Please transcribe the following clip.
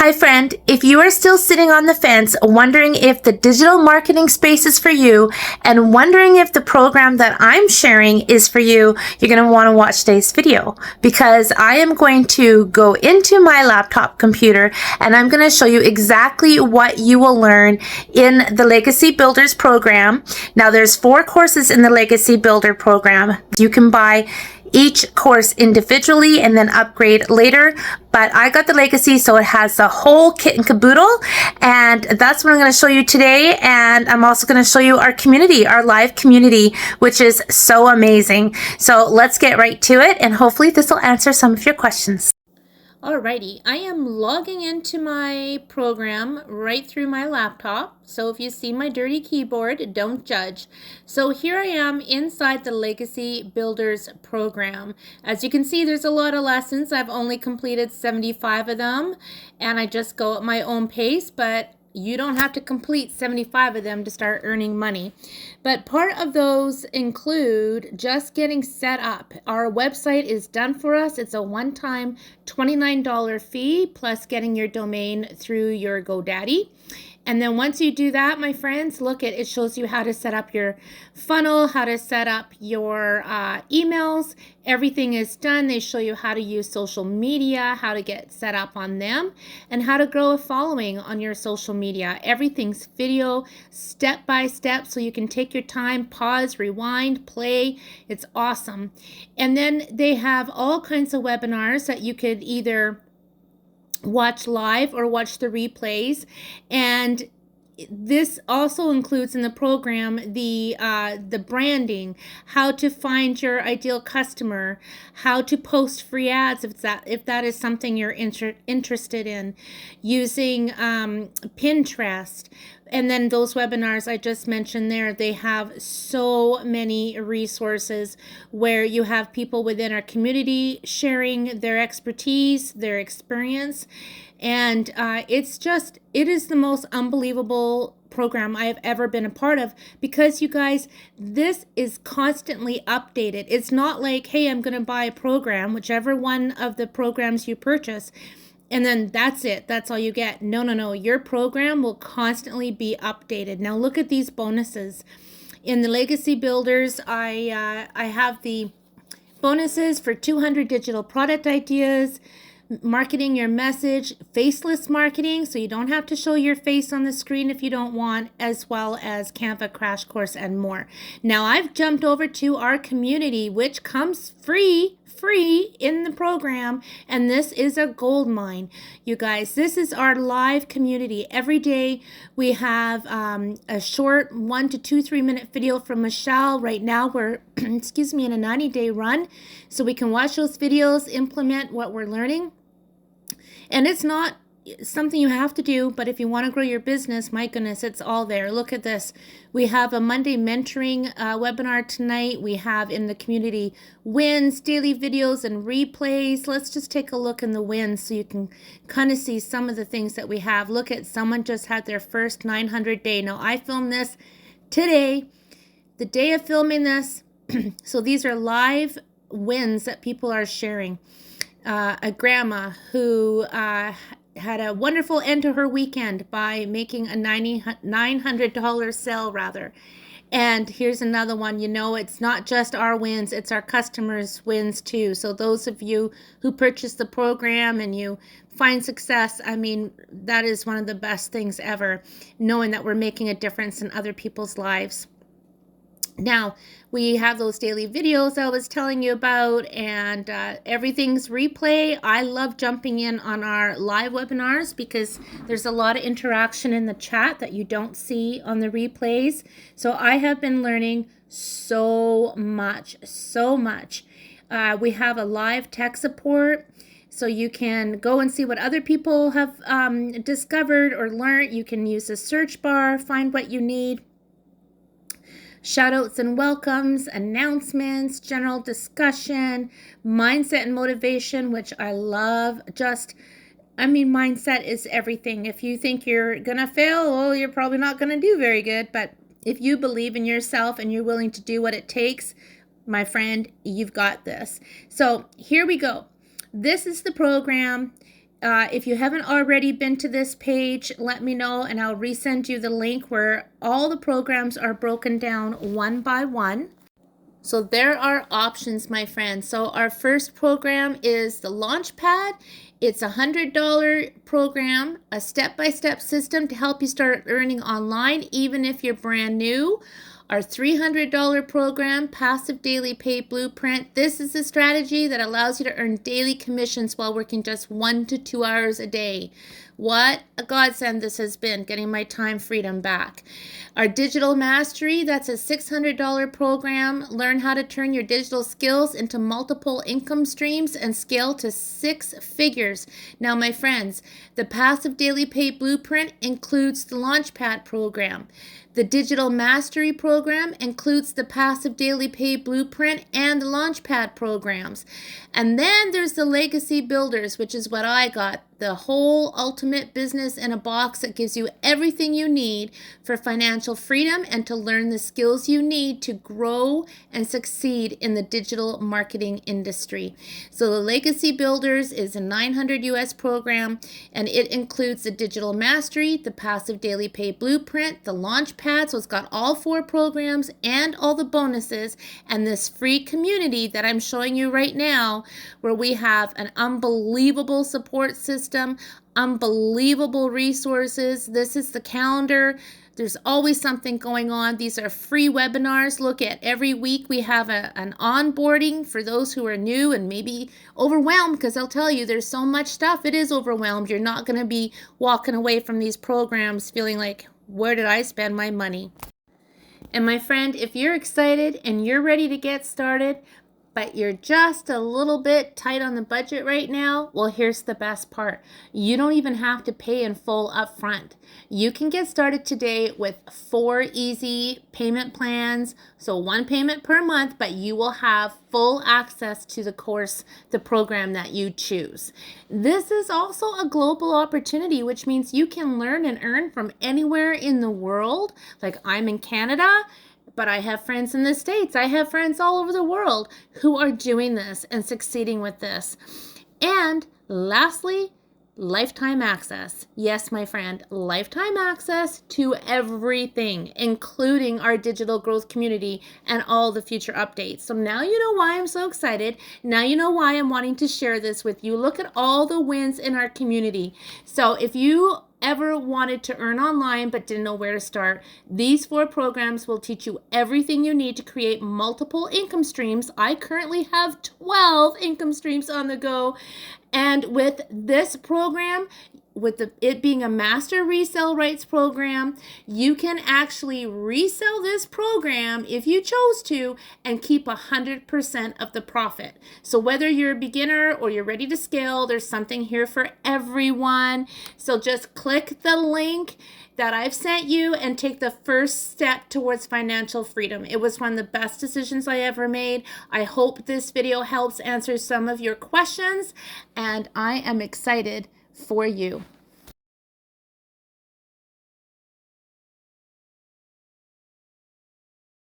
Hi friend, if you are still sitting on the fence wondering if the digital marketing space is for you and wondering if the program that I'm sharing is for you, you're going to want to watch today's video because I am going to go into my laptop computer and I'm going to show you exactly what you will learn in the Legacy Builders program. Now there's 4 courses in the Legacy Builder program. You can buy each course individually and then upgrade later, but I got the Legacy, so it has the whole kit and caboodle, and that's what I'm going to show you today. And I'm also going to show you our community, our live community, which is so amazing. So let's get right to it, and hopefully this will answer some of your questions. Alrighty, I am logging into my program right through my laptop. So if you see my dirty keyboard, don't judge. So here I am inside the Legacy Builders program. As you can see, there's a lot of lessons. I've only completed 75 of them, and I just go at my own pace, but you don't have to complete 75 of them to start earning money. But part of those include just getting set up. Our website is done for us. It's a one-time $29 fee plus getting your domain through your GoDaddy. And then once you do that, my friends, look, it shows you how to set up your funnel, how to set up your emails. Everything is done. They show you how to use social media, how to get set up on them, and how to grow a following on your social media. Everything's video, step by step, so you can take your time, pause, rewind, play. It's awesome. And then they have all kinds of webinars that you could either watch live or watch the replays. And this also includes in the program the branding, how to find your ideal customer, how to post free ads if that is something you're interested in, using Pinterest. And then those webinars I just mentioned there, they have so many resources where you have people within our community sharing their expertise, their experience. And it is the most unbelievable program I have ever been a part of, because you guys, this is constantly updated. It's not like, hey, I'm going to buy a program, whichever one of the programs you purchase, and then that's it. That's all you get. No. Your program will constantly be updated. Now look at these bonuses. In the Legacy Builders, I have the bonuses for 200 digital product ideas, marketing your message, faceless marketing, so you don't have to show your face on the screen if you don't want, as well as Canva crash course and more. Now I've jumped over to our community, which comes free in the program, and this is a gold mine, you guys. This is our live community. Every day we have a short 1 to 2 3-minute video from Michelle. Right now we're excuse me, in a 90-day run, so we can watch those videos, implement what we're learning. And it's not something you have to do, but if you want to grow your business, my goodness, it's all there. Look at this. We have a Monday mentoring webinar tonight. We have in the community wins, daily videos, and replays. Let's just take a look in the wins so you can kind of see some of the things that we have. Look at, someone just had their first 900 day. Now I filmed this today, the day of filming this. So these are live wins that people are sharing. A grandma who had a wonderful end to her weekend by making a $900 sale rather. And here's another one. You know, it's not just our wins, it's our customers' wins too. So those of you who purchase the program and you find success, I mean, that is one of the best things ever, knowing that we're making a difference in other people's lives. Now, we have those daily videos I was telling you about, and everything's replay. I love jumping in on our live webinars because there's a lot of interaction in the chat that you don't see on the replays. So I have been learning so much. We have a live tech support, so you can go and see what other people have discovered or learned. You can use the search bar, find what you need. Shoutouts and welcomes, announcements, general discussion, mindset and motivation, which I love. Mindset is everything. If you think you're going to fail, well, you're probably not going to do very good. But if you believe in yourself and you're willing to do what it takes, my friend, you've got this. So here we go. This is the program. if you haven't already been to this page, let me know and I'll resend you the link where all the programs are broken down one by one. So there are options, my friends. So our first program is the Launchpad. It's a $100 program, a step-by-step system to help you start earning online, even if you're brand new. Our $300 program, Passive Daily Pay Blueprint. This is a strategy that allows you to earn daily commissions while working just 1 to 2 hours a day. What a godsend this has been, getting my time freedom back. Our Digital Mastery, that's a $600 program. Learn how to turn your digital skills into multiple income streams and scale to 6 figures. Now, my friends, the Passive Daily Pay Blueprint includes the Launchpad program. The Digital Mastery program includes the Passive Daily Pay Blueprint and the Launchpad programs. And then there's the Legacy Builders, which is what I got. The whole ultimate business in a box that gives you everything you need for financial freedom and to learn the skills you need to grow and succeed in the digital marketing industry. So the Legacy Builders is a $900 US program, and it includes the Digital Mastery, the Passive Daily Pay Blueprint, the Launchpad. So it's got all 4 programs and all the bonuses, and this free community that I'm showing you right now, where we have an unbelievable support system, unbelievable resources. This is the calendar. There's always something going on. These are free webinars. Look at every week we have an onboarding for those who are new and maybe overwhelmed, because I'll tell you, there's so much stuff. It is overwhelmed. You're not going to be walking away from these programs feeling like, where did I spend my money? And my friend, if you're excited and you're ready to get started, but you're just a little bit tight on the budget right now, well, here's the best part. You don't even have to pay in full up front. You can get started today with 4 easy payment plans. So 1 payment per month, but you will have full access to the course, the program that you choose. This is also a global opportunity, which means you can learn and earn from anywhere in the world. Like, I'm in Canada, but I have friends in the States. I have friends all over the world who are doing this and succeeding with this. And lastly, lifetime access. Yes, my friend, lifetime access to everything, including our digital growth community and all the future updates. So now you know why I'm so excited. Now you know why I'm wanting to share this with you. Look at all the wins in our community. So if you ever wanted to earn online but didn't know where to start, these 4 programs will teach you everything you need to create multiple income streams. I currently have 12 income streams on the go. And with this program, with it being a master resale rights program, you can actually resell this program if you chose to and keep 100% of the profit. So whether you're a beginner or you're ready to scale, there's something here for everyone. So just click the link that I've sent you and take the first step towards financial freedom. It was one of the best decisions I ever made. I hope this video helps answer some of your questions, and I am excited for you.